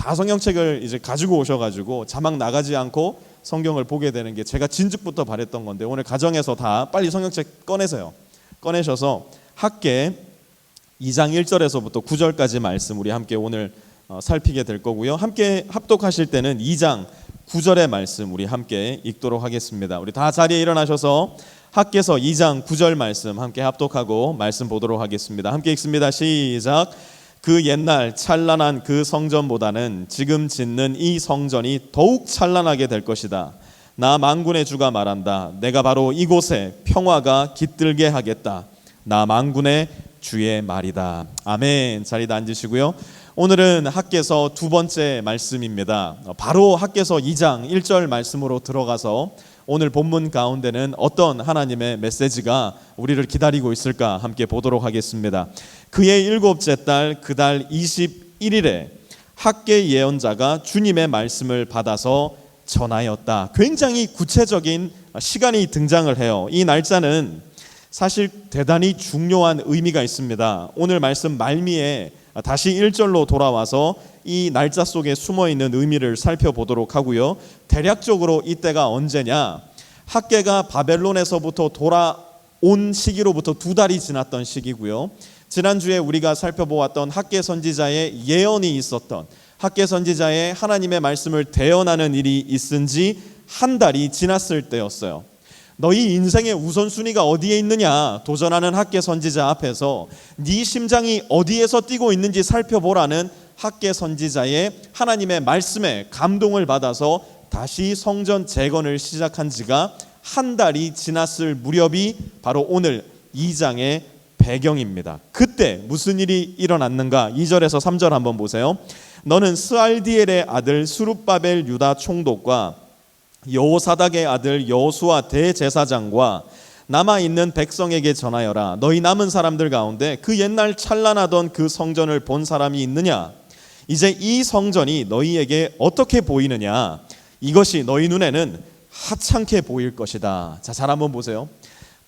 다 성경책을 이제 가지고 오셔가지고 자막 나가지 않고 성경을 보게 되는 게 제가 진즉부터 바랬던 건데, 오늘 가정에서 다 빨리 성경책 꺼내셔서 학계 2장 1절에서부터 9절까지 말씀 우리 함께 오늘 살피게 될 거고요. 함께 합독하실 때는 2장 9절의 말씀 우리 함께 읽도록 하겠습니다. 우리 다 자리에 일어나셔서 학계서 2장 9절 말씀 함께 합독하고 말씀 보도록 하겠습니다. 함께 읽습니다. 시작. 그 옛날 찬란한 그 성전보다는 지금 짓는 이 성전이 더욱 찬란하게 될 것이다. 나 만군의 주가 말한다. 내가 바로 이곳에 평화가 깃들게 하겠다. 나 만군의 주의 말이다. 아멘. 자리에 앉으시고요. 오늘은 학계서 두 번째 말씀입니다. 바로 학계서 2장 1절 말씀으로 들어가서 오늘 본문 가운데는 어떤 하나님의 메시지가 우리를 기다리고 있을까 함께 보도록 하겠습니다. 그의 일곱째 달 그 달 21일에 학계 예언자가 주님의 말씀을 받아서 전하였다. 굉장히 구체적인 시간이 등장을 해요. 이 날짜는 사실 대단히 중요한 의미가 있습니다. 오늘 말씀 말미에 다시 1절로 돌아와서 이 날짜 속에 숨어있는 의미를 살펴보도록 하고요. 대략적으로 이때가 언제냐, 학계가 바벨론에서부터 돌아온 시기로부터 2달이 지났던 시기고요. 지난주에 우리가 살펴보았던 학계 선지자의 예언이 있었던, 학계 선지자의 하나님의 말씀을 대언하는 일이 있은 지 한 달이 지났을 때였어요. 너희 인생의 우선순위가 어디에 있느냐 도전하는 학계 선지자 앞에서 네 심장이 어디에서 뛰고 있는지 살펴보라는 학계 선지자의 하나님의 말씀에 감동을 받아서 다시 성전 재건을 시작한 지가 한 달이 지났을 무렵이 바로 오늘 2장의 배경입니다. 그때 무슨 일이 일어났는가? 2절에서 3절 한번 보세요. 너는 스알디엘의 아들 스룹바벨 유다 총독과 여호사닥의 아들 여호수아 대제사장과 남아있는 백성에게 전하여라. 너희 남은 사람들 가운데 그 옛날 찬란하던 그 성전을 본 사람이 있느냐? 이제 이 성전이 너희에게 어떻게 보이느냐? 이것이 너희 눈에는 하찮게 보일 것이다. 자, 잘 한번 보세요.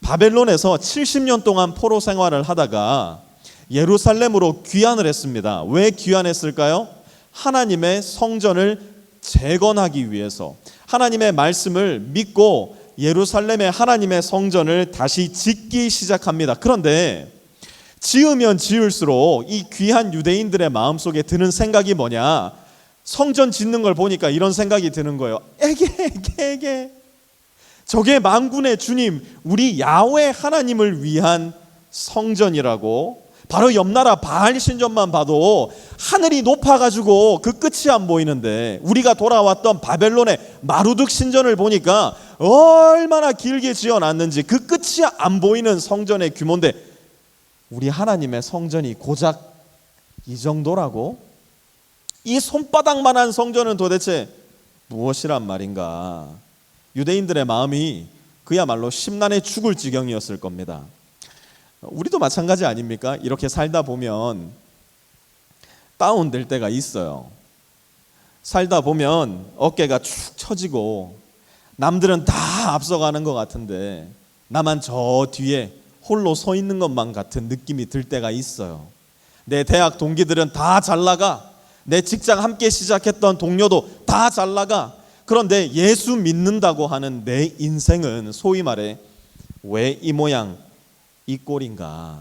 바벨론에서 70년 동안 포로 생활을 하다가 예루살렘으로 귀환을 했습니다. 왜 귀환했을까요? 하나님의 성전을 재건하기 위해서, 하나님의 말씀을 믿고 예루살렘의 하나님의 성전을 다시 짓기 시작합니다. 그런데 지으면 지을수록 이 귀한 유대인들의 마음속에 드는 생각이 뭐냐? 성전 짓는 걸 보니까 이런 생각이 드는 거예요. 에게 저게 만군의 주님 우리 야훼 하나님을 위한 성전이라고. 바로 옆나라 바알 신전만 봐도 하늘이 높아가지고 그 끝이 안 보이는데, 우리가 돌아왔던 바벨론의 마루득 신전을 보니까 얼마나 길게 지어놨는지 그 끝이 안 보이는 성전의 규모인데 우리 하나님의 성전이 고작 이 정도라고? 이 손바닥만한 성전은 도대체 무엇이란 말인가? 유대인들의 마음이 그야말로 심란해 죽을 지경이었을 겁니다. 우리도 마찬가지 아닙니까? 이렇게 살다 보면 다운될 때가 있어요. 살다 보면 어깨가 축 처지고 남들은 다 앞서가는 것 같은데 나만 저 뒤에 홀로 서 있는 것만 같은 느낌이 들 때가 있어요. 내 대학 동기들은 다 잘 나가, 내 직장 함께 시작했던 동료도 다 잘 나가. 그런데 예수 믿는다고 하는 내 인생은 소위 말해 왜 이 모양 이 꼴인가?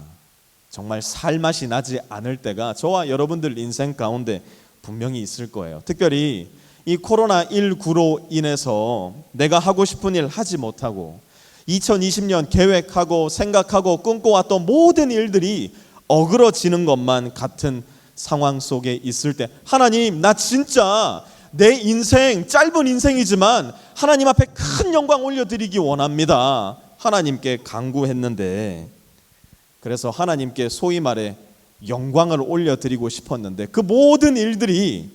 정말 살맛이 나지 않을 때가 저와 여러분들 인생 가운데 분명히 있을 거예요. 특별히 이 코로나19로 인해서 내가 하고 싶은 일 하지 못하고 2020년 계획하고 생각하고 꿈꿔왔던 모든 일들이 어그러지는 것만 같은 상황 속에 있을 때, 하나님 나 진짜 내 인생 짧은 인생이지만 하나님 앞에 큰 영광 올려드리기 원합니다. 하나님께 간구했는데, 그래서 하나님께 소위 말해 영광을 올려드리고 싶었는데 그 모든 일들이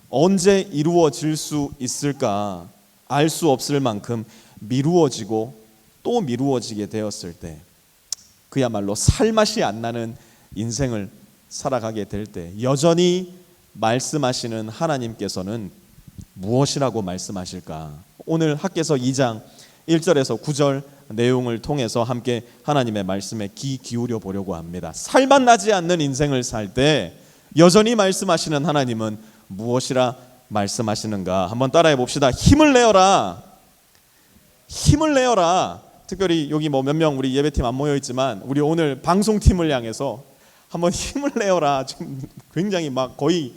언제 이루어질 수 있을까 알 수 없을 만큼 미루어지고 또 미루어지게 되었을 때, 그야말로 살맛이 안 나는 인생을 살아가게 될 때 여전히 말씀하시는 하나님께서는 무엇이라고 말씀하실까? 오늘 학계서 2장 1절에서 9절 내용을 통해서 함께 하나님의 말씀에 귀 기울여 보려고 합니다. 살맛 나지 않는 인생을 살 때 여전히 말씀하시는 하나님은 무엇이라 말씀하시는가? 한번 따라해 봅시다. 힘을 내어라. 힘을 내어라. 특별히 여기 몇 명 우리 예배팀 안 모여 있지만 우리 오늘 방송팀을 향해서 한번 힘을 내어라. 지금 굉장히 막 거의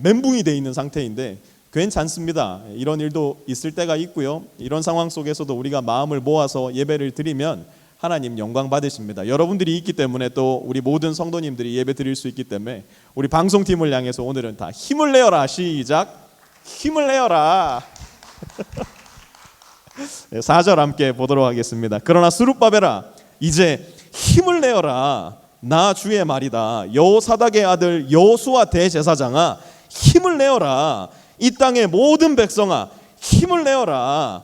멘붕이 돼 있는 상태인데 괜찮습니다. 이런 일도 있을 때가 있고요. 이런 상황 속에서도 우리가 마음을 모아서 예배를 드리면 하나님 영광 받으십니다. 여러분들이 있기 때문에 또 우리 모든 성도님들이 예배 드릴 수 있기 때문에 우리 방송팀을 향해서 오늘은 다 힘을 내어라. 시작. 힘을 내어라. 4절 함께 보도록 하겠습니다. 그러나 스룹바벨아 이제 힘을 내어라. 나 주의 말이다. 여호사닥의 아들 여호수아 대제사장아 힘을 내어라. 이 땅의 모든 백성아 힘을 내어라.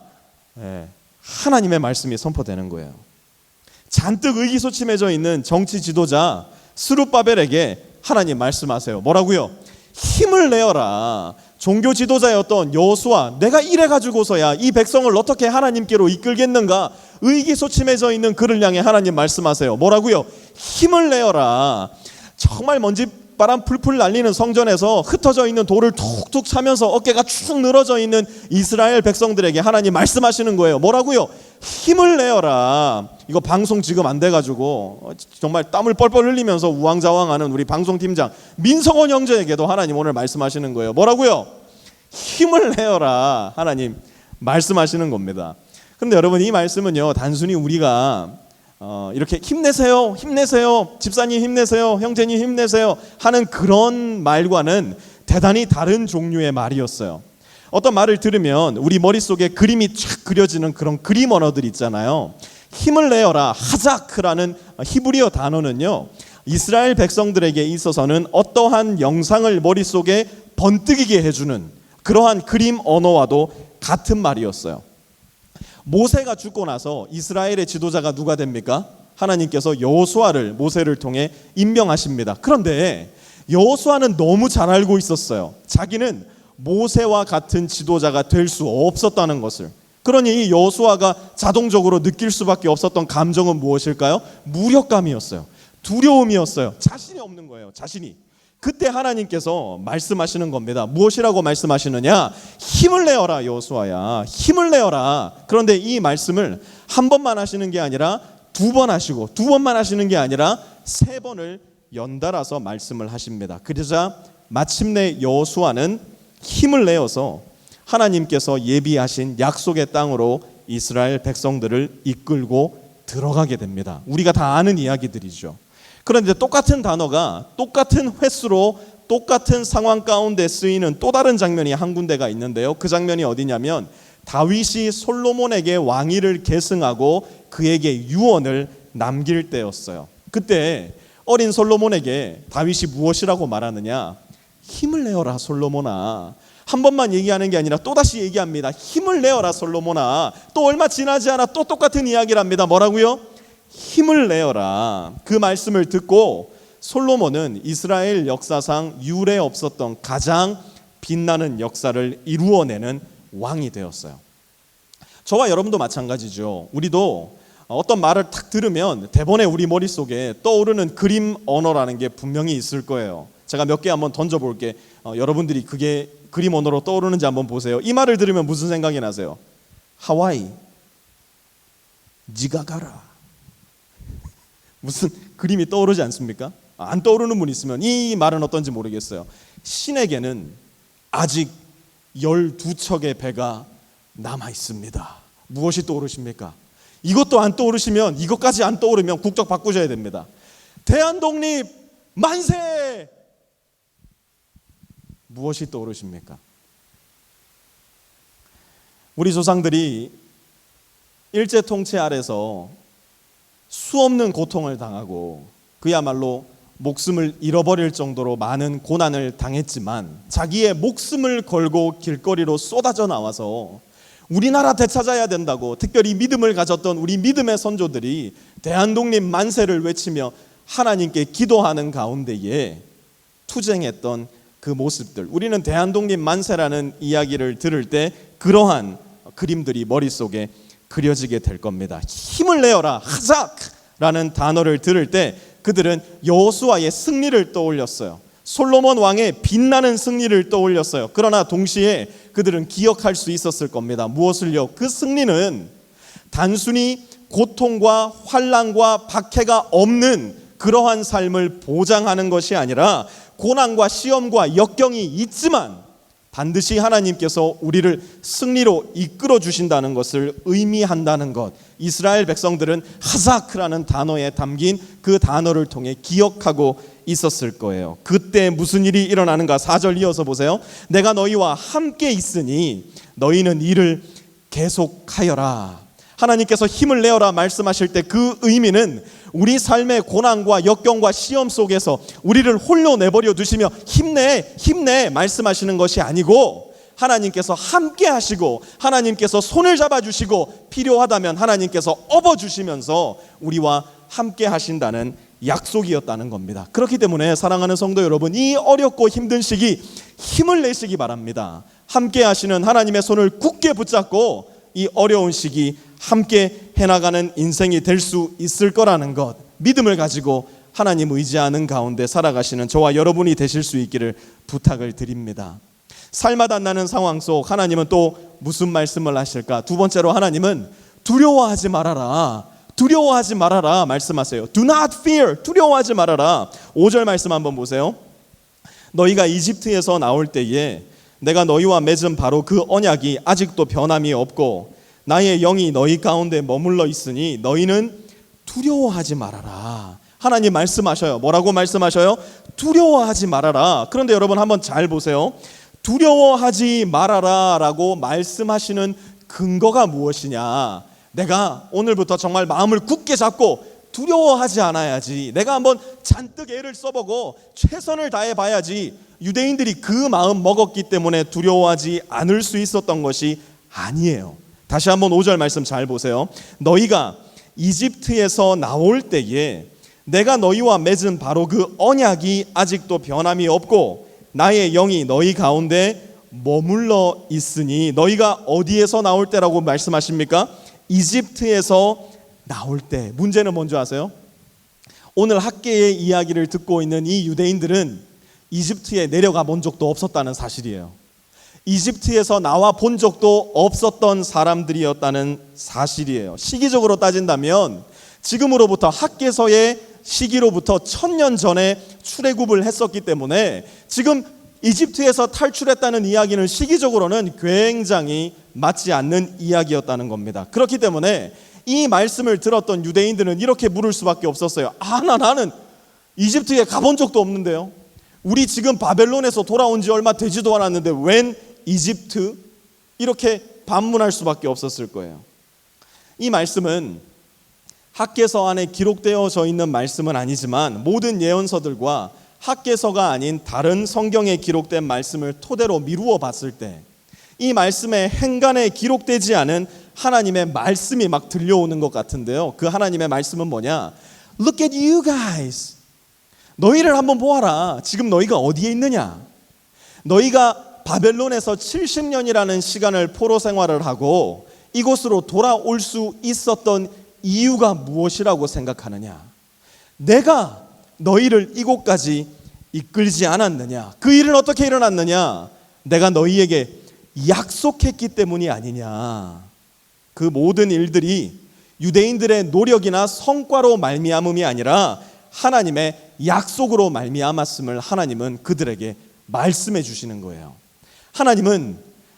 하나님의 말씀이 선포되는 거예요. 잔뜩 의기소침해져 있는 정치 지도자 스룹바벨에게 하나님 말씀하세요. 뭐라고요? 힘을 내어라. 종교 지도자였던 여호수아, 내가 이래 가지고서야 이 백성을 어떻게 하나님께로 이끌겠는가? 의기소침해져 있는 그를 향해 하나님 말씀하세요. 뭐라고요? 힘을 내어라. 정말 먼지바람 풀풀 날리는 성전에서 흩어져 있는 돌을 툭툭 차면서 어깨가 축 늘어져 있는 이스라엘 백성들에게 하나님 말씀하시는 거예요. 뭐라고요? 힘을 내어라. 이거 방송 지금 안 돼가지고 정말 땀을 뻘뻘 흘리면서 우왕좌왕하는 우리 방송팀장 민성원 형제에게도 하나님 오늘 말씀하시는 거예요. 뭐라고요? 힘을 내어라. 하나님 말씀하시는 겁니다. 근데 여러분 이 말씀은요 단순히 우리가 이렇게 힘내세요, 힘내세요, 집사님 힘내세요, 형제님 힘내세요 하는 그런 말과는 대단히 다른 종류의 말이었어요. 어떤 말을 들으면 우리 머릿속에 그림이 쫙 그려지는 그런 그림 언어들 있잖아요. 힘을 내어라. 하자크라는 히브리어 단어는요 이스라엘 백성들에게 있어서는 어떠한 영상을 머릿속에 번뜩이게 해주는 그러한 그림 언어와도 같은 말이었어요. 모세가 죽고 나서 이스라엘의 지도자가 누가 됩니까? 하나님께서 여호수아를 모세를 통해 임명하십니다. 그런데 여호수아는 너무 잘 알고 있었어요. 자기는 모세와 같은 지도자가 될 수 없었다는 것을. 그러니 이 여호수아가 자동적으로 느낄 수밖에 없었던 감정은 무엇일까요? 무력감이었어요. 두려움이었어요. 자신이 없는 거예요. 자신이. 그때 하나님께서 말씀하시는 겁니다. 무엇이라고 말씀하시느냐? 힘을 내어라 여호수아야. 힘을 내어라. 그런데 이 말씀을 한 번만 하시는 게 아니라 두 번 하시고 두 번만 하시는 게 아니라 세 번을 연달아서 말씀을 하십니다. 그러자 마침내 여호수아는 힘을 내어서 하나님께서 예비하신 약속의 땅으로 이스라엘 백성들을 이끌고 들어가게 됩니다. 우리가 다 아는 이야기들이죠. 그런데 똑같은 단어가 똑같은 횟수로 똑같은 상황 가운데 쓰이는 또 다른 장면이 한 군데가 있는데요. 그 장면이 어디냐면 다윗이 솔로몬에게 왕위를 계승하고 그에게 유언을 남길 때였어요. 그때 어린 솔로몬에게 다윗이 무엇이라고 말하느냐? 힘을 내어라 솔로몬아. 한 번만 얘기하는 게 아니라 또다시 얘기합니다. 힘을 내어라 솔로몬아. 또 얼마 지나지 않아 또 똑같은 이야기를 합니다. 뭐라고요? 힘을 내어라. 그 말씀을 듣고 솔로몬은 이스라엘 역사상 유례 없었던 가장 빛나는 역사를 이루어내는 왕이 되었어요. 저와 여러분도 마찬가지죠. 우리도 어떤 말을 탁 들으면 대번에 우리 머릿속에 떠오르는 그림 언어라는 게 분명히 있을 거예요. 제가 몇 개 한번 던져볼게. 여러분들이 그게 그림 언어로 떠오르는지 한번 보세요. 이 말을 들으면 무슨 생각이 나세요? 하와이, 니가 가라. 무슨 그림이 떠오르지 않습니까? 안 떠오르는 분 있으면 이 말은 어떤지 모르겠어요. 신에게는 아직 12척의 배가 남아 있습니다. 무엇이 떠오르십니까? 이것도 안 떠오르시면, 이것까지 안 떠오르면 국적 바꾸셔야 됩니다. 대한독립 만세! 무엇이 떠오르십니까? 우리 조상들이 일제 통치 아래서 수없는 고통을 당하고 그야말로 목숨을 잃어버릴 정도로 많은 고난을 당했지만 자기의 목숨을 걸고 길거리로 쏟아져 나와서 우리나라 되찾아야 된다고 특별히 믿음을 가졌던 우리 믿음의 선조들이 대한독립 만세를 외치며 하나님께 기도하는 가운데에 투쟁했던 그 모습들, 우리는 대한독립 만세라는 이야기를 들을 때 그러한 그림들이 머릿속에 그려지게 될 겁니다. 힘을 내어라 하작라는 단어를 들을 때 그들은 여호수아의 승리를 떠올렸어요. 솔로몬 왕의 빛나는 승리를 떠올렸어요. 그러나 동시에 그들은 기억할 수 있었을 겁니다. 무엇을요? 그 승리는 단순히 고통과 환난과 박해가 없는 그러한 삶을 보장하는 것이 아니라 고난과 시험과 역경이 있지만 반드시 하나님께서 우리를 승리로 이끌어 주신다는 것을 의미한다는 것. 이스라엘 백성들은 하사크라는 단어에 담긴 그 단어를 통해 기억하고 있었을 거예요. 그때 무슨 일이 일어나는가? 4절 이어서 보세요. 내가 너희와 함께 있으니 너희는 이를 계속하여라. 하나님께서 힘을 내어라 말씀하실 때 그 의미는 우리 삶의 고난과 역경과 시험 속에서 우리를 홀로 내버려 두시며 힘내 말씀하시는 것이 아니고 하나님께서 함께 하시고 하나님께서 손을 잡아주시고 필요하다면 하나님께서 업어주시면서 우리와 함께 하신다는 약속이었다는 겁니다. 그렇기 때문에 사랑하는 성도 여러분, 이 어렵고 힘든 시기 힘을 내시기 바랍니다. 함께 하시는 하나님의 손을 굳게 붙잡고 이 어려운 시기 함께 해나가는 인생이 될 수 있을 거라는 것, 믿음을 가지고 하나님 의지하는 가운데 살아가시는 저와 여러분이 되실 수 있기를 부탁을 드립니다. 살맛 안 나는 상황 속 하나님은 또 무슨 말씀을 하실까? 두 번째로 하나님은 두려워하지 말아라 말씀하세요. Do not fear, 두려워하지 말아라. 5절 말씀 한번 보세요. 너희가 이집트에서 나올 때에 내가 너희와 맺은 바로 그 언약이 아직도 변함이 없고 나의 영이 너희 가운데 머물러 있으니 너희는 두려워하지 말아라. 하나님 말씀하셔요. 뭐라고 말씀하셔요? 두려워하지 말아라. 그런데 여러분 한번 잘 보세요. 두려워하지 말아라 라고 말씀하시는 근거가 무엇이냐? 내가 오늘부터 정말 마음을 굳게 잡고 두려워하지 않아야지, 내가 한번 잔뜩 애를 써보고 최선을 다해 봐야지, 유대인들이 그 마음 먹었기 때문에 두려워하지 않을 수 있었던 것이 아니에요. 다시 한번 5절 말씀 잘 보세요. 너희가 이집트에서 나올 때에 내가 너희와 맺은 바로 그 언약이 아직도 변함이 없고 나의 영이 너희 가운데 머물러 있으니. 너희가 어디에서 나올 때라고 말씀하십니까? 이집트에서 나올 때. 문제는 뭔지 아세요? 오늘 학계의 이야기를 듣고 있는 이 유대인들은 이집트에 내려가 본 적도 없었다는 사실이에요. 이집트에서 나와 본 적도 없었던 사람들이었다는 사실이에요. 시기적으로 따진다면 지금으로부터 학계서의 시기로부터 1000년 전에 출애굽을 했었기 때문에 지금 이집트에서 탈출했다는 이야기는 시기적으로는 굉장히 맞지 않는 이야기였다는 겁니다. 그렇기 때문에 이 말씀을 들었던 유대인들은 이렇게 물을 수밖에 없었어요. 나는 이집트에 가본 적도 없는데요. 우리 지금 바벨론에서 돌아온 지 얼마 되지도 않았는데 웬 이집트? 이렇게 반문할 수밖에 없었을 거예요. 이 말씀은 학개서 안에 기록되어져 있는 말씀은 아니지만 모든 예언서들과 학개서가 아닌 다른 성경에 기록된 말씀을 토대로 미루어 봤을 때 이 말씀에 행간에 기록되지 않은 하나님의 말씀이 막 들려오는 것 같은데요. 그 하나님의 말씀은 뭐냐? Look at you guys. 너희를 한번 보아라. 지금 너희가 어디에 있느냐? 너희가 바벨론에서 70년이라는 시간을 포로 생활을 하고 이곳으로 돌아올 수 있었던 이유가 무엇이라고 생각하느냐? 내가 너희를 이곳까지 이끌지 않았느냐? 그 일은 어떻게 일어났느냐? 내가 너희에게 약속했기 때문이 아니냐? 그 모든 일들이 유대인들의 노력이나 성과로 말미암음이 아니라 하나님의 약속으로 말미암았음을 하나님은 그들에게 말씀해 주시는 거예요. 하나님은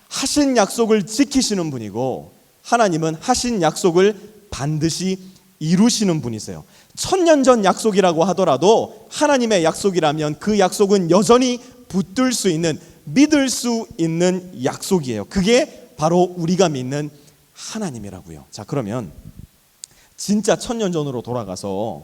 하신 약속을 지키시는 분이고 하나님은 하신 약속을 반드시 이루시는 분이세요. 1000년 전 약속이라고 하더라도 하나님의 약속이라면 그 약속은 여전히 붙들 수 있는, 믿을 수 있는 약속이에요. 그게 바로 우리가 믿는 하나님이라고요. 자, 그러면 진짜 1000년 전으로 돌아가서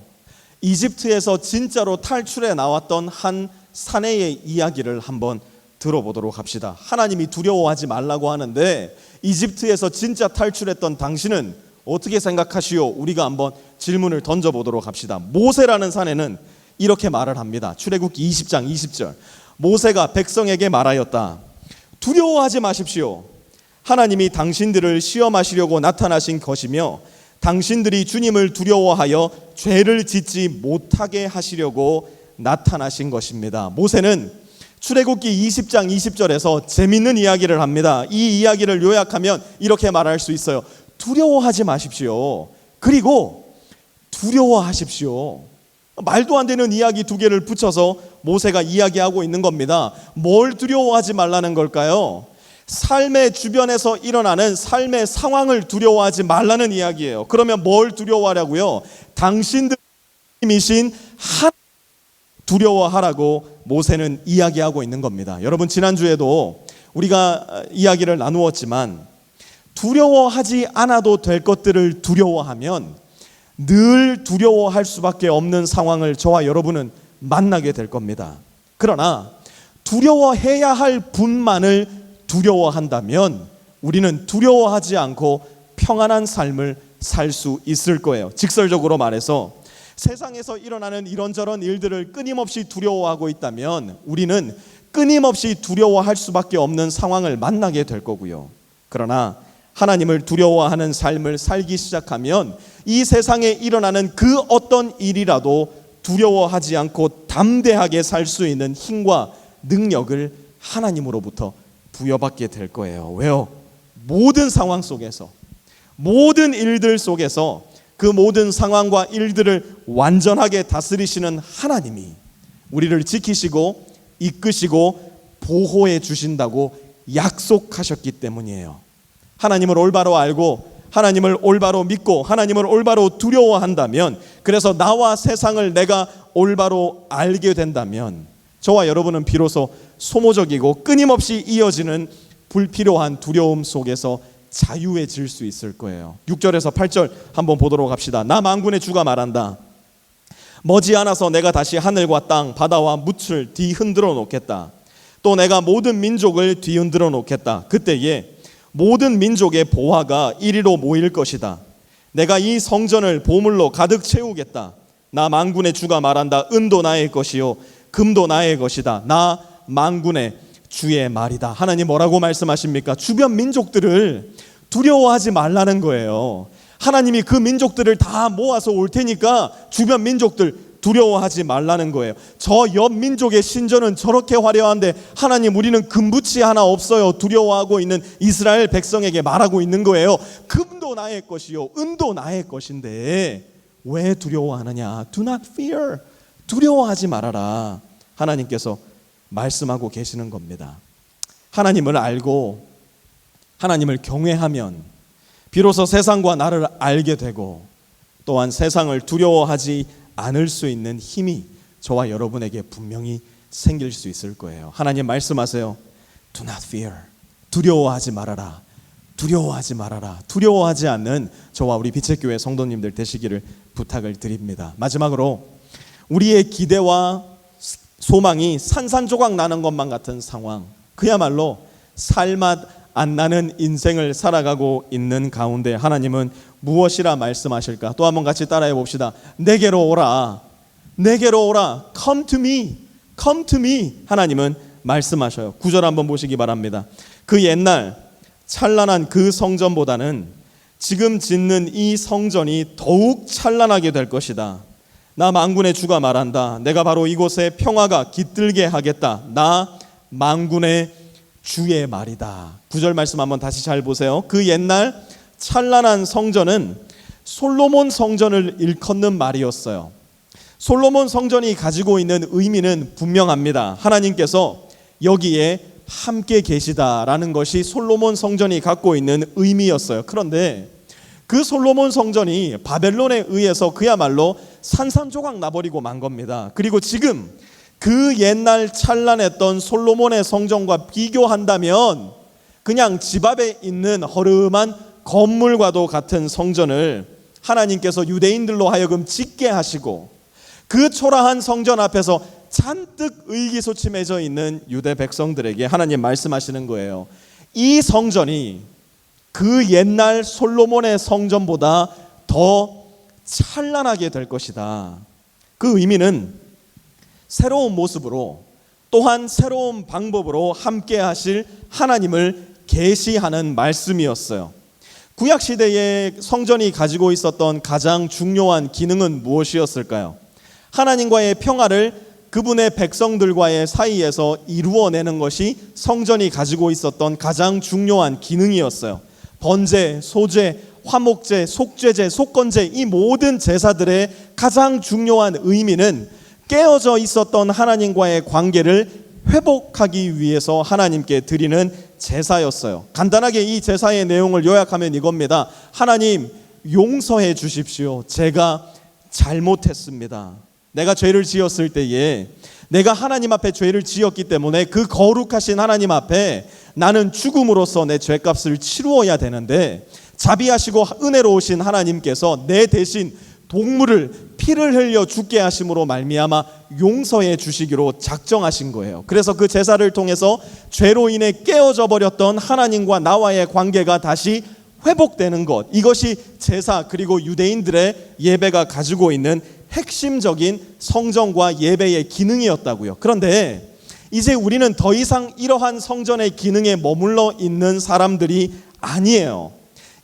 이집트에서 진짜로 탈출해 나왔던 한 사내의 이야기를 한번 들어보도록 합시다. 하나님이 두려워하지 말라고 하는데 이집트에서 진짜 탈출했던 당신은 어떻게 생각하시오? 우리가 한번 질문을 던져보도록 합시다. 모세라는 사내는 이렇게 말을 합니다. 출애굽기 20장 20절. 모세가 백성에게 말하였다. 두려워하지 마십시오. 하나님이 당신들을 시험하시려고 나타나신 것이며 당신들이 주님을 두려워하여 죄를 짓지 못하게 하시려고 나타나신 것입니다. 모세는 출애굽기 20장 20절에서 재밌는 이야기를 합니다. 이 이야기를 요약하면 이렇게 말할 수 있어요. 두려워하지 마십시오. 그리고 두려워하십시오. 말도 안 되는 이야기 두 개를 붙여서 모세가 이야기하고 있는 겁니다. 뭘 두려워하지 말라는 걸까요? 삶의 주변에서 일어나는 삶의 상황을 두려워하지 말라는 이야기예요. 그러면 뭘 두려워하라고요? 당신들이신 하나님 두려워하라고 모세는 이야기하고 있는 겁니다. 여러분, 지난주에도 우리가 이야기를 나누었지만 두려워하지 않아도 될 것들을 두려워하면 늘 두려워할 수밖에 없는 상황을 저와 여러분은 만나게 될 겁니다. 그러나 두려워해야 할 분만을 두려워한다면 우리는 두려워하지 않고 평안한 삶을 살 수 있을 거예요. 직설적으로 말해서 세상에서 일어나는 이런저런 일들을 끊임없이 두려워하고 있다면 우리는 끊임없이 두려워할 수밖에 없는 상황을 만나게 될 거고요. 그러나 하나님을 두려워하는 삶을 살기 시작하면 이 세상에 일어나는 그 어떤 일이라도 두려워하지 않고 담대하게 살 수 있는 힘과 능력을 하나님으로부터 부여받게 될 거예요. 왜요? 모든 상황 속에서, 모든 일들 속에서 그 모든 상황과 일들을 완전하게 다스리시는 하나님이 우리를 지키시고 이끄시고 보호해 주신다고 약속하셨기 때문이에요. 하나님을 올바로 알고 하나님을 올바로 믿고 하나님을 올바로 두려워한다면, 그래서 나와 세상을 내가 올바로 알게 된다면 저와 여러분은 비로소 소모적이고 끊임없이 이어지는 불필요한 두려움 속에서 자유해질 수 있을 거예요. 6절에서 8절 한번 보도록 합시다. 나 만군의 주가 말한다. 머지않아서 내가 다시 하늘과 땅 바다와 묻을 뒤흔들어 놓겠다. 또 내가 모든 민족을 뒤흔들어 놓겠다. 그때에 모든 민족의 보화가 이리로 모일 것이다. 내가 이 성전을 보물로 가득 채우겠다. 나 만군의 주가 말한다. 은도 나의 것이요 금도 나의 것이다. 나 만군의 주의 말이다. 하나님 뭐라고 말씀하십니까? 주변 민족들을 두려워하지 말라는 거예요. 하나님이 그 민족들을 다 모아서 올 테니까 주변 민족들 두려워하지 말라는 거예요. 저 옆 민족의 신전은 저렇게 화려한데 하나님 우리는 금붙이 하나 없어요. 두려워하고 있는 이스라엘 백성에게 말하고 있는 거예요. 금도 나의 것이요 은도 나의 것인데 왜 두려워하느냐? Do not fear. 두려워하지 말아라. 하나님께서 말씀하고 계시는 겁니다. 하나님을 알고 하나님을 경외하면 비로소 세상과 나를 알게 되고 또한 세상을 두려워하지 않을 수 있는 힘이 저와 여러분에게 분명히 생길 수 있을 거예요. 하나님 말씀하세요. Do not fear. 두려워하지 말아라. 두려워하지 말아라. 두려워하지 않는 저와 우리 빛의 교회 성도님들 되시기를 부탁을 드립니다. 마지막으로 우리의 기대와 소망이 산산조각 나는 것만 같은 상황, 그야말로 살맛 안 나는 인생을 살아가고 있는 가운데 하나님은 무엇이라 말씀하실까? 또 한번 같이 따라해 봅시다. 내게로 오라. 내게로 오라. Come to me. Come to me. 하나님은 말씀하셔요. 9절 한번 보시기 바랍니다. 그 옛날 찬란한 그 성전보다는 지금 짓는 이 성전이 더욱 찬란하게 될 것이다. 나 만군의 주가 말한다. 내가 바로 이곳에 평화가 깃들게 하겠다. 나 만군의 주의 말이다. 9절 말씀 한번 다시 잘 보세요. 그 옛날 찬란한 성전은 솔로몬 성전을 일컫는 말이었어요. 솔로몬 성전이 가지고 있는 의미는 분명합니다. 하나님께서 여기에 함께 계시다라는 것이 솔로몬 성전이 갖고 있는 의미였어요. 그런데 그 솔로몬 성전이 바벨론에 의해서 그야말로 산산조각 나버리고 만 겁니다. 그리고 지금 그 옛날 찬란했던 솔로몬의 성전과 비교한다면 그냥 집 앞에 있는 허름한 건물과도 같은 성전을 하나님께서 유대인들로 하여금 짓게 하시고 그 초라한 성전 앞에서 잔뜩 의기소침해져 있는 유대 백성들에게 하나님 말씀하시는 거예요. 이 성전이 그 옛날 솔로몬의 성전보다 더 찬란하게 될 것이다. 그 의미는 새로운 모습으로 또한 새로운 방법으로 함께 하실 하나님을 계시하는 말씀이었어요. 구약시대의 성전이 가지고 있었던 가장 중요한 기능은 무엇이었을까요? 하나님과의 평화를 그분의 백성들과의 사이에서 이루어내는 것이 성전이 가지고 있었던 가장 중요한 기능이었어요. 번제, 소제, 화목제, 속죄제, 속건제, 이 모든 제사들의 가장 중요한 의미는 깨어져 있었던 하나님과의 관계를 회복하기 위해서 하나님께 드리는 제사였어요. 간단하게 이 제사의 내용을 요약하면 이겁니다. 하나님, 용서해 주십시오. 제가 잘못했습니다. 내가 죄를 지었을 때에 내가 하나님 앞에 죄를 지었기 때문에 그 거룩하신 하나님 앞에 나는 죽음으로써 내 죄값을 치루어야 되는데, 자비하시고 은혜로우신 하나님께서 내 대신 동물을 피를 흘려 죽게 하심으로 말미암아 용서해 주시기로 작정하신 거예요. 그래서 그 제사를 통해서 죄로 인해 깨어져 버렸던 하나님과 나와의 관계가 다시 회복되는 것, 이것이 제사 그리고 유대인들의 예배가 가지고 있는 핵심적인 성전과 예배의 기능이었다고요. 그런데 이제 우리는 더 이상 이러한 성전의 기능에 머물러 있는 사람들이 아니에요.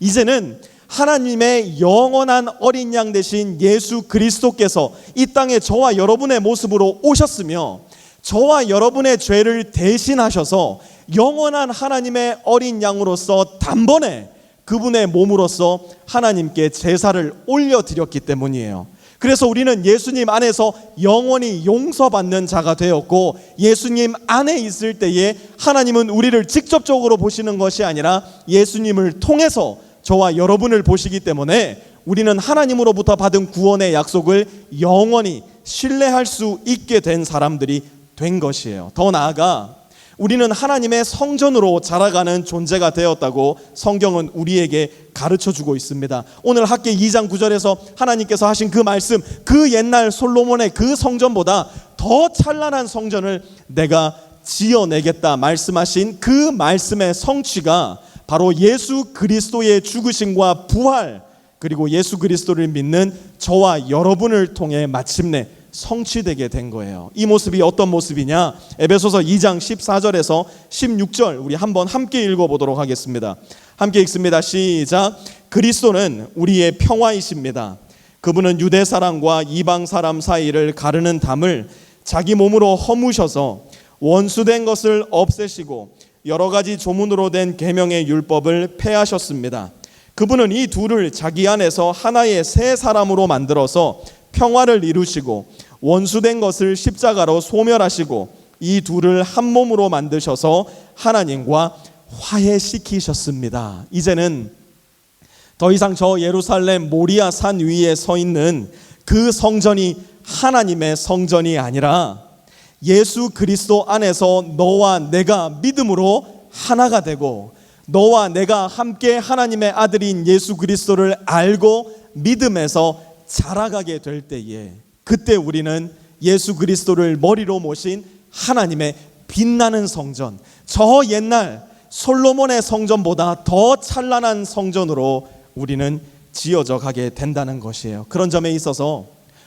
이제는 하나님의 영원한 어린 양 되신 예수 그리스도께서 이 땅에 저와 여러분의 모습으로 오셨으며 저와 여러분의 죄를 대신하셔서 영원한 하나님의 어린 양으로서 단번에 그분의 몸으로서 하나님께 제사를 올려드렸기 때문이에요. 그래서 우리는 예수님 안에서 영원히 용서받는 자가 되었고, 예수님 안에 있을 때에 하나님은 우리를 직접적으로 보시는 것이 아니라 예수님을 통해서 저와 여러분을 보시기 때문에 우리는 하나님으로부터 받은 구원의 약속을 영원히 신뢰할 수 있게 된 사람들이 된 것이에요. 더 나아가 우리는 하나님의 성전으로 자라가는 존재가 되었다고 성경은 우리에게 가르쳐주고 있습니다. 오늘 학개 2장 9절에서 하나님께서 하신 그 말씀, 그 옛날 솔로몬의 그 성전보다 더 찬란한 성전을 내가 지어내겠다 말씀하신 그 말씀의 성취가 바로 예수 그리스도의 죽으심과 부활, 그리고 예수 그리스도를 믿는 저와 여러분을 통해 마침내 성취되게 된 거예요. 이 모습이 어떤 모습이냐? 에베소서 2장 14절에서 16절 우리 한번 함께 읽어보도록 하겠습니다. 함께 읽습니다. 시작. 그리스도는 우리의 평화이십니다. 그분은 유대 사람과 이방 사람 사이를 가르는 담을 자기 몸으로 허무셔서 원수된 것을 없애시고 여러 가지 조문으로 된 계명의 율법을 폐하셨습니다. 그분은 이 둘을 자기 안에서 하나의 새 사람으로 만들어서 평화를 이루시고 원수된 것을 십자가로 소멸하시고 이 둘을 한 몸으로 만드셔서 하나님과 화해시키셨습니다. 이제는 더 이상 저 예루살렘 모리아 산 위에 서 있는 그 성전이 하나님의 성전이 아니라 예수 그리스도 안에서 너와 내가 믿음으로 하나가 되고 너와 내가 함께 하나님의 아들인 예수 그리스도를 알고 믿음에서 자라가게 될 때에, 그때 우리는 예수 그리스도를 머리로 모신 하나님의 빛나는 성전, 저 옛날 솔로몬의 성전보다 더 찬란한 성전으로 우리는 지어져 가게 된다는 것이에요. 그런 점에 있어서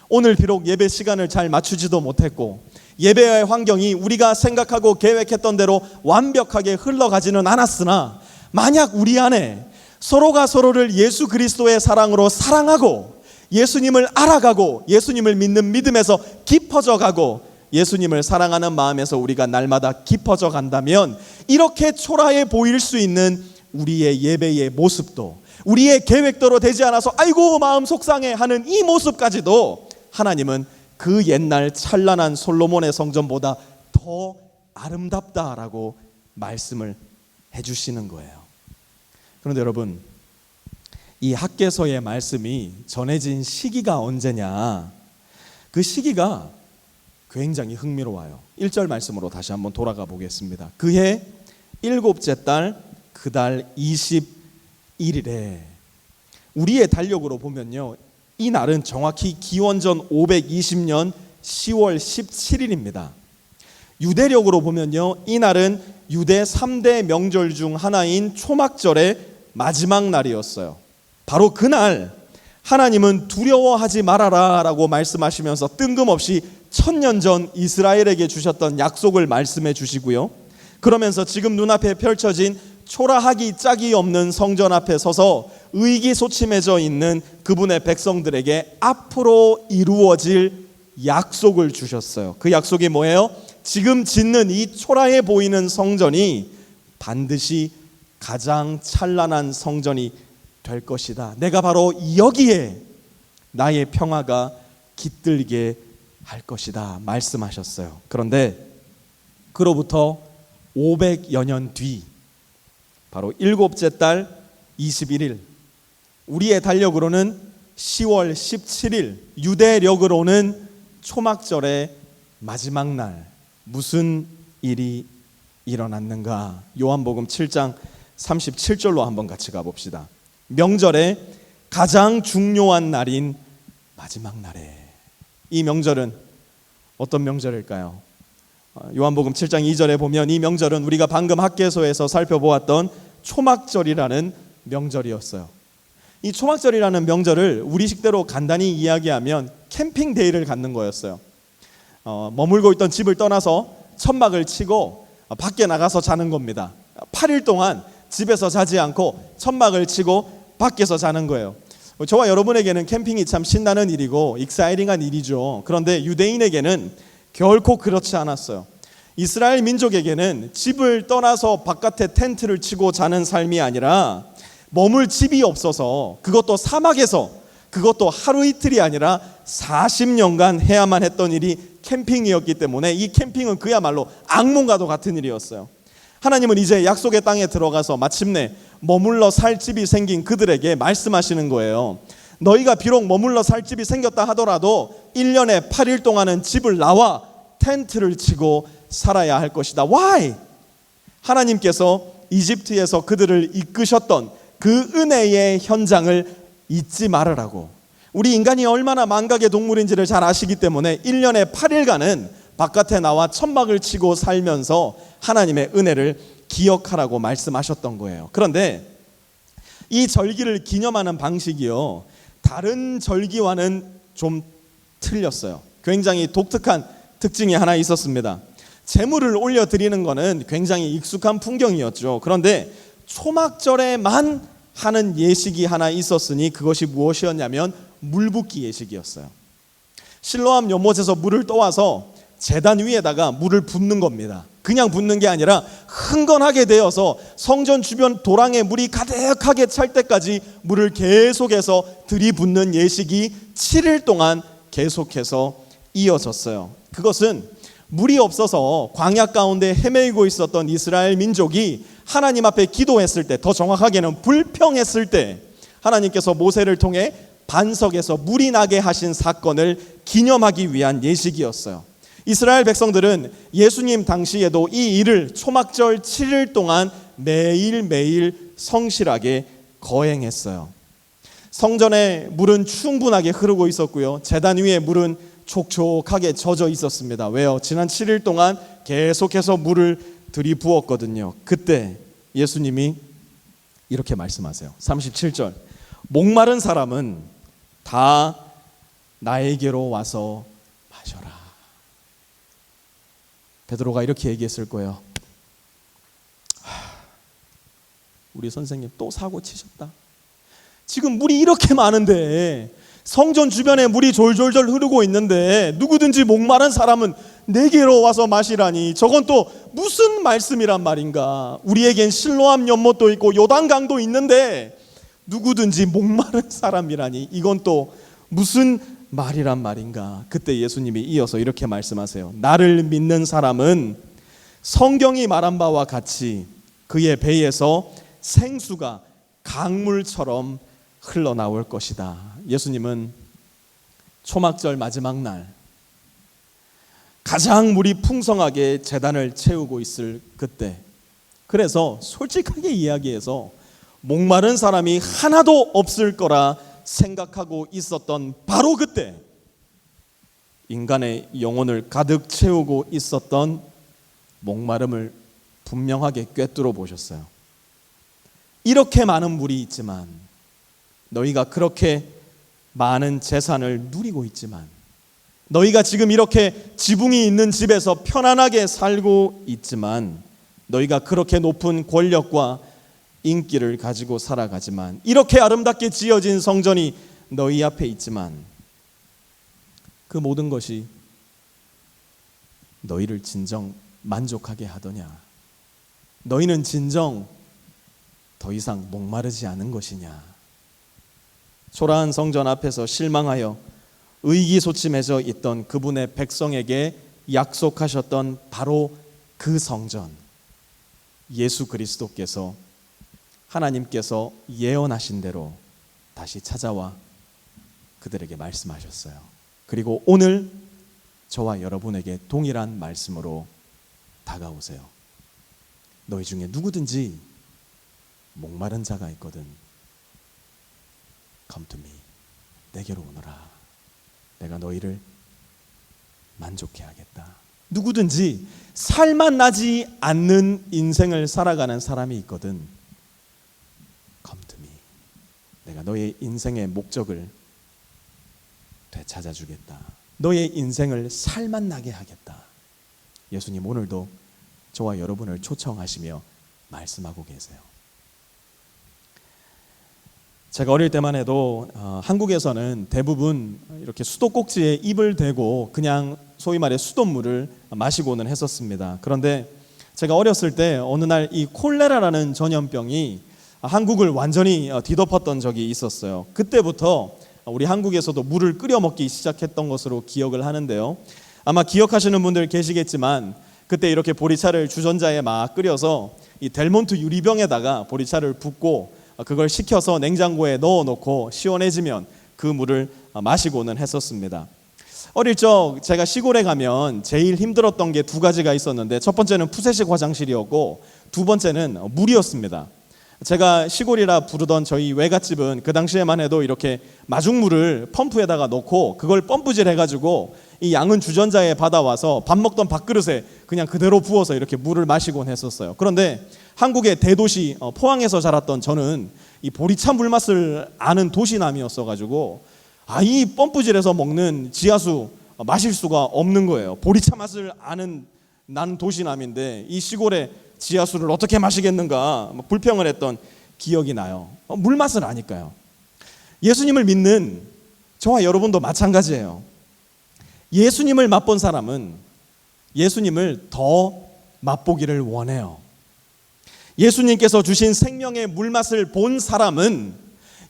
오늘 비록 예배 시간을 잘 맞추지도 못했고 예배의 환경이 우리가 생각하고 계획했던 대로 완벽하게 흘러가지는 않았으나, 만약 우리 안에 서로가 서로를 예수 그리스도의 사랑으로 사랑하고 예수님을 알아가고 예수님을 믿는 믿음에서 깊어져 가고 예수님을 사랑하는 마음에서 우리가 날마다 깊어져 간다면, 이렇게 초라해 보일 수 있는 우리의 예배의 모습도, 우리의 계획대로 되지 않아서 아이고 마음 속상해 하는 이 모습까지도 하나님은 그 옛날 찬란한 솔로몬의 성전보다 더 아름답다라고 말씀을 해주시는 거예요. 그런데 여러분, 이 학개서의 말씀이 전해진 시기가 언제냐? 그 시기가 굉장히 흥미로워요. 1절 말씀으로 다시 한번 돌아가 보겠습니다. 그해 7째 달 그달 21일에, 우리의 달력으로 보면요, 이 날은 정확히 기원전 520년 10월 17일입니다. 유대력으로 보면요, 이 날은 유대 3대 명절 중 하나인 초막절의 마지막 날이었어요. 바로 그날 하나님은 두려워하지 말아라 라고 말씀하시면서 뜬금없이 1000년 전 이스라엘에게 주셨던 약속을 말씀해 주시고요, 그러면서 지금 눈앞에 펼쳐진 초라하기 짝이 없는 성전 앞에 서서 의기소침해져 있는 그분의 백성들에게 앞으로 이루어질 약속을 주셨어요. 그 약속이 뭐예요? 지금 짓는 이 초라해 보이는 성전이 반드시 가장 찬란한 성전이 될 것이다. 내가 바로 여기에 나의 평화가 깃들게 할 것이다 말씀하셨어요. 그런데 그로부터 500여 년 뒤, 바로 일곱째 달 21일, 우리의 달력으로는 10월 17일, 유대력으로는 초막절의 마지막 날, 무슨 일이 일어났는가? 요한복음 7장 37절로 한번 같이 가봅시다. 명절의 가장 중요한 날인 마지막 날에, 이 명절은 어떤 명절일까요? 요한복음 7장 2절에 보면 이 명절은 우리가 방금 학개소에서 살펴보았던 초막절이라는 명절이었어요. 이 초막절이라는 명절을 우리식대로 간단히 이야기하면 캠핑데이를 갖는 거였어요. 머물고 있던 집을 떠나서 천막을 치고 밖에 나가서 자는 겁니다. 8일 동안 집에서 자지 않고 천막을 치고 밖에서 자는 거예요. 저와 여러분에게는 캠핑이 참 신나는 일이고 익사이링한 일이죠. 그런데 유대인에게는 결코 그렇지 않았어요. 이스라엘 민족에게는 집을 떠나서 바깥에 텐트를 치고 자는 삶이 아니라 머물 집이 없어서, 그것도 사막에서, 그것도 하루 이틀이 아니라 40년간 해야만 했던 일이 캠핑이었기 때문에 이 캠핑은 그야말로 악몽과도 같은 일이었어요. 하나님은 이제 약속의 땅에 들어가서 마침내 머물러 살 집이 생긴 그들에게 말씀하시는 거예요. 너희가 비록 머물러 살 집이 생겼다 하더라도 1년에 8일 동안은 집을 나와 텐트를 치고 살아야 할 것이다. Why? 하나님께서 이집트에서 그들을 이끄셨던 그 은혜의 현장을 잊지 말으라고. 우리 인간이 얼마나 망각의 동물인지를 잘 아시기 때문에 1년에 8일간은 바깥에 나와 천막을 치고 살면서 하나님의 은혜를 기억하라고 말씀하셨던 거예요. 그런데 이 절기를 기념하는 방식이요, 다른 절기와는 좀 틀렸어요. 굉장히 독특한 특징이 하나 있었습니다. 제물을 올려드리는 것은 굉장히 익숙한 풍경이었죠. 그런데 초막절에만 하는 예식이 하나 있었으니 그것이 무엇이었냐면 물붓기 예식이었어요. 실로암 연못에서 물을 떠와서 제단 위에다가 물을 붓는 겁니다. 그냥 붓는 게 아니라 흥건하게 되어서 성전 주변 도랑에 물이 가득하게 찰 때까지 물을 계속해서 들이붓는 예식이 7일 동안 계속해서 이어졌어요. 그것은 물이 없어서 광야 가운데 헤매이고 있었던 이스라엘 민족이 하나님 앞에 기도했을 때, 더 정확하게는 불평했을 때 하나님께서 모세를 통해 반석에서 물이 나게 하신 사건을 기념하기 위한 예식이었어요. 이스라엘 백성들은 예수님 당시에도 이 일을 초막절 7일 동안 매일매일 성실하게 거행했어요. 성전에 물은 충분하게 흐르고 있었고요, 제단 위에 물은 촉촉하게 젖어 있었습니다. 왜요? 지난 7일 동안 계속해서 물을 들이부었거든요. 그때 예수님이 이렇게 말씀하세요. 37절, 목마른 사람은 다 나에게로 와서 마셔라. 베드로가 이렇게 얘기했을 거예요. 우리 선생님 또 사고 치셨다. 지금 물이 이렇게 많은데, 성전 주변에 물이 졸졸졸 흐르고 있는데 누구든지 목마른 사람은 내게로 와서 마시라니, 저건 또 무슨 말씀이란 말인가? 우리에겐 실로암 연못도 있고 요단강도 있는데 누구든지 목마른 사람이라니, 이건 또 무슨 말이란 말인가? 그때 예수님이 이어서 이렇게 말씀하세요. 나를 믿는 사람은 성경이 말한 바와 같이 그의 배에서 생수가 강물처럼 흘러나올 것이다. 예수님은 초막절 마지막 날 가장 물이 풍성하게 제단을 채우고 있을 그때, 그래서 솔직하게 이야기해서 목마른 사람이 하나도 없을 거라 생각하고 있었던 바로 그때, 인간의 영혼을 가득 채우고 있었던 목마름을 분명하게 꿰뚫어 보셨어요. 이렇게 많은 물이 있지만, 너희가 그렇게 많은 재산을 누리고 있지만, 너희가 지금 이렇게 지붕이 있는 집에서 편안하게 살고 있지만, 너희가 그렇게 높은 권력과 인기를 가지고 살아가지만, 이렇게 아름답게 지어진 성전이 너희 앞에 있지만, 그 모든 것이 너희를 진정 만족하게 하더냐? 너희는 진정 더 이상 목마르지 않은 것이냐? 초라한 성전 앞에서 실망하여 의기소침해져 있던 그분의 백성에게 약속하셨던 바로 그 성전, 예수 그리스도께서, 하나님께서 예언하신 대로 다시 찾아와 그들에게 말씀하셨어요. 그리고 오늘 저와 여러분에게 동일한 말씀으로 다가오세요. 너희 중에 누구든지 목마른 자가 있거든 Come to me, 내게로 오너라. 내가 너희를 만족해 하겠다. 누구든지 살만 나지 않는 인생을 살아가는 사람이 있거든 Come to me, 내가 너의 인생의 목적을 되찾아주겠다. 너의 인생을 살만 나게 하겠다. 예수님 오늘도 저와 여러분을 초청하시며 말씀하고 계세요. 제가 어릴 때만 해도 한국에서는 대부분 이렇게 수도꼭지에 입을 대고 그냥 소위 말해 수돗물을 마시고는 했었습니다. 그런데 제가 어렸을 때 어느 날 이 콜레라라는 전염병이 한국을 완전히 뒤덮었던 적이 있었어요. 그때부터 우리 한국에서도 물을 끓여 먹기 시작했던 것으로 기억을 하는데요. 아마 기억하시는 분들 계시겠지만 그때 이렇게 보리차를 주전자에 막 끓여서 이 델몬트 유리병에다가 보리차를 붓고 그걸 식혀서 냉장고에 넣어놓고 시원해지면 그 물을 마시고는 했었습니다. 어릴 적 제가 시골에 가면 제일 힘들었던 게 두 가지가 있었는데, 첫 번째는 푸세식 화장실이었고 두 번째는 물이었습니다. 제가 시골이라 부르던 저희 외갓집은 그 당시에만 해도 이렇게 마중물을 펌프에다가 넣고 그걸 펌프질 해가지고 이 양은 주전자에 받아와서 밥 먹던 밥그릇에 그냥 그대로 부어서 이렇게 물을 마시곤 했었어요. 그런데 한국의 대도시 포항에서 자랐던 저는 이 보리차 물맛을 아는 도시남이었어가지고 이 펌프질해서 먹는 지하수 마실 수가 없는 거예요. 보리차 맛을 아는 나는 도시남인데 이 시골에 지하수를 어떻게 마시겠는가 불평을 했던 기억이 나요. 물맛을 아니까요. 예수님을 믿는 저와 여러분도 마찬가지예요. 예수님을 맛본 사람은 예수님을 더 맛보기를 원해요. 예수님께서 주신 생명의 물맛을 본 사람은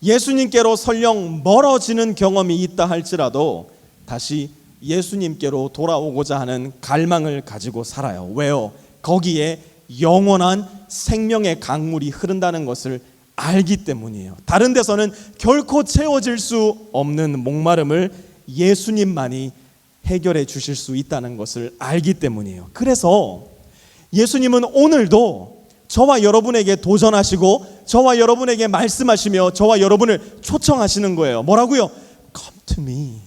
예수님께로 설령 멀어지는 경험이 있다 할지라도 다시 예수님께로 돌아오고자 하는 갈망을 가지고 살아요. 왜요? 거기에 영원한 생명의 강물이 흐른다는 것을 알기 때문이에요. 다른 데서는 결코 채워질 수 없는 목마름을 예수님만이 해결해 주실 수 있다는 것을 알기 때문이에요. 그래서 예수님은 오늘도 저와 여러분에게 도전하시고 저와 여러분에게 말씀하시며 저와 여러분을 초청하시는 거예요. 뭐라고요? Come to me,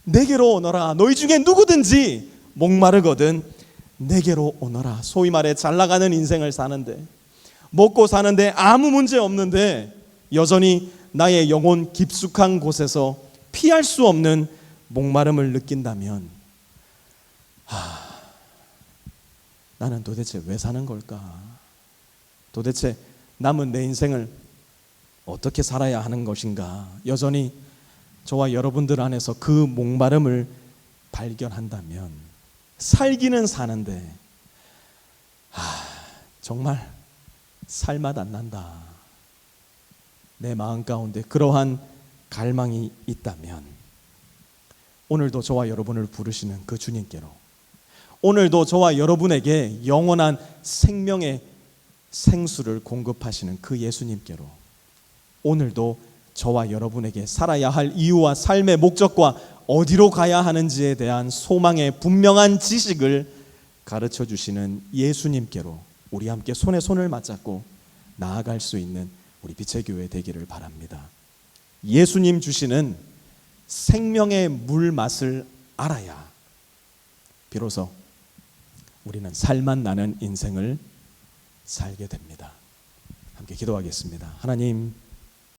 내게로 오너라. 너희 중에 누구든지 목마르거든 내게로 오너라. 소위 말해 잘 나가는 인생을 사는데, 먹고 사는데 아무 문제 없는데 여전히 나의 영혼 깊숙한 곳에서 피할 수 없는 목마름을 느낀다면 나는 도대체 왜 사는 걸까? 도대체 남은 내 인생을 어떻게 살아야 하는 것인가? 여전히 저와 여러분들 안에서 그 목마름을 발견한다면 살기는 사는데 정말 살맛 안 난다. 내 마음 가운데 그러한 갈망이 있다면 오늘도 저와 여러분을 부르시는 그 주님께로, 오늘도 저와 여러분에게 영원한 생명의 생수를 공급하시는 그 예수님께로, 오늘도 저와 여러분에게 살아야 할 이유와 삶의 목적과 어디로 가야 하는지에 대한 소망의 분명한 지식을 가르쳐 주시는 예수님께로 우리 함께 손에 손을 맞잡고 나아갈 수 있는 우리 빛의 교회 되기를 바랍니다. 예수님 주시는 생명의 물 맛을 알아야 비로소 우리는 살맛 나는 인생을 살게 됩니다. 함께 기도하겠습니다. 하나님,